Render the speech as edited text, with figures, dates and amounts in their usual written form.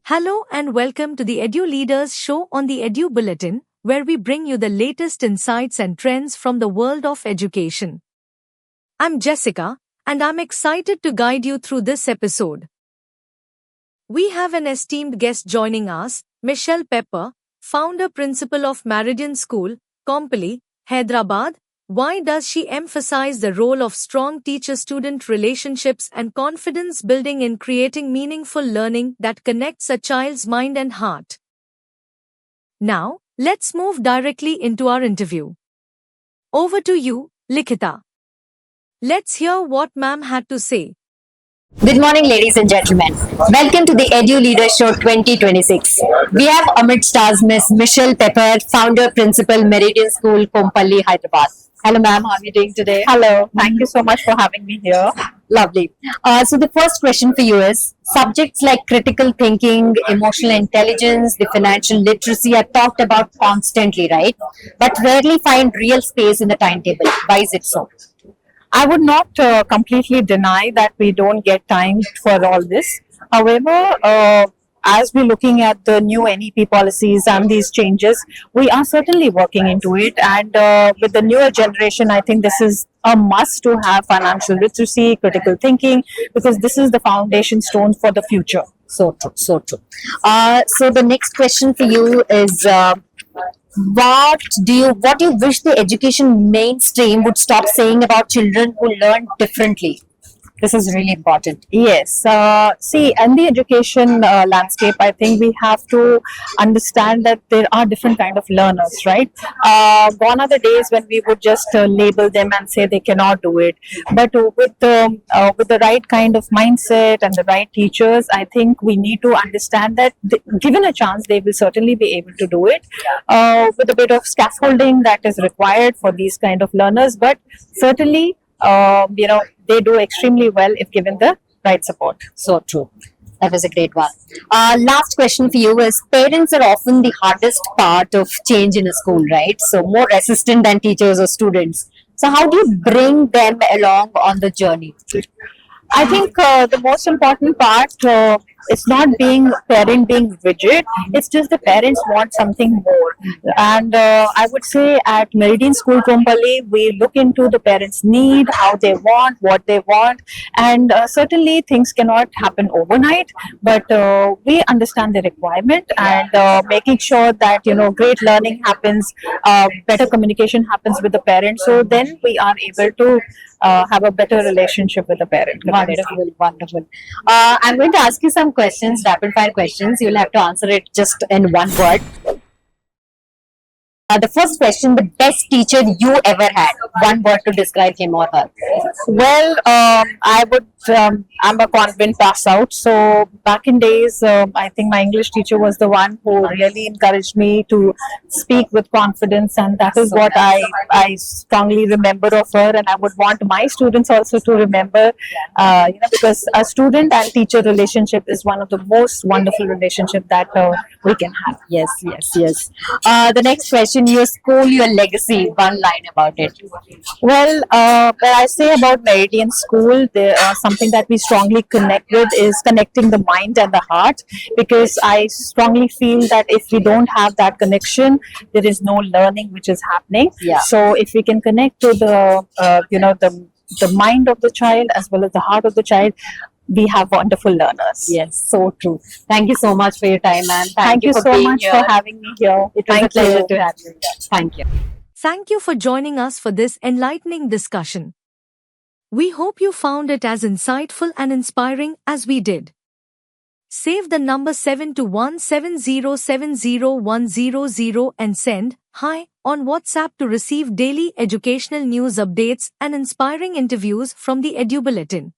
Hello and welcome to the Edu Leaders Show on the Edu Bulletin, where we bring you the latest insights and trends from the world of education. I'm Jessica, and I'm excited to guide you through this episode. We have an esteemed guest joining us, Michelle Pepper, founder principal of Meridian School, Kompally, Hyderabad. Why does she emphasize the role of strong teacher-student relationships and confidence building in creating meaningful learning that connects a child's mind and heart? Now, let's move directly into our interview. Over to you, Likhita. Let's hear what ma'am had to say. Good morning, ladies and gentlemen. Welcome to the Edu Leaders Show 2026. We have amidst us Miss Michelle Pepper, founder, principal, Meridian School, Kompally, Hyderabad. Hello, ma'am. How are you doing today? Hello. Thank you so much for having me here. Lovely. So the first question for you is, subjects like critical thinking, emotional intelligence, the financial literacy are talked about constantly, right? But rarely find real space in the timetable. Why is it so? I would not completely deny that we don't get time for all this. However, as we're looking at the new NEP policies and these changes, we are certainly working into it. And with the newer generation, I think this is a must to have financial literacy, critical thinking, because this is the foundation stone for the future. So true, so true. So the next question for you is, what do you wish the education mainstream would stop saying about children who learn differently? This is really important. Yes. See, in the education landscape, I think we have to understand that there are different kind of learners, right? Gone are the days when we would just label them and say they cannot do it. But with the right kind of mindset and the right teachers, I think we need to understand that given a chance, they will certainly be able to do it. With a bit of scaffolding that is required for these kind of learners, but certainly, they do extremely well if given the right support. So true. That was a great one. Last question for you is, parents are often the hardest part of change in a school, right? So more resistant than teachers or students. So how do you bring them along on the journey? I think the most important part is not being parent being rigid. It's just the parents want something more. And I would say at Meridian School Kompally, we look into the parents' need, how they want, what they want, and certainly things cannot happen overnight. But we understand the requirement and making sure that great learning happens, better communication happens with the parents. So then we are able to have a better relationship with the parent. Wonderful, wonderful. I'm going to ask you some questions, rapid fire questions. You'll have to answer it just in one word. The first question, the best teacher you ever had. One word to describe him or her. Well, I'm a convent pass out. So back in days, I think my English teacher was the one who really encouraged me to speak with confidence. And that is what I strongly remember of her. And I would want my students also to remember, because a student and teacher relationship is one of the most wonderful relationship that we can have. Yes, yes, yes. The next question, your school, your legacy. One line about it. Well, when I say about Meridian School, something that we strongly connect with is connecting the mind and the heart, because I strongly feel that if we don't have that connection, there is no learning which is happening. Yeah. So if we can connect to the mind of the child as well as the heart of the child, we have wonderful learners. Yes, so true. Thank you so much for your time, and thank you so much for having me here. It was a pleasure to have you here. Thank you. Thank you for joining us for this enlightening discussion. We hope you found it as insightful and inspiring as we did. Save the number 72170701000 and send "Hi" on WhatsApp to receive daily educational news updates and inspiring interviews from the Edu Bulletin.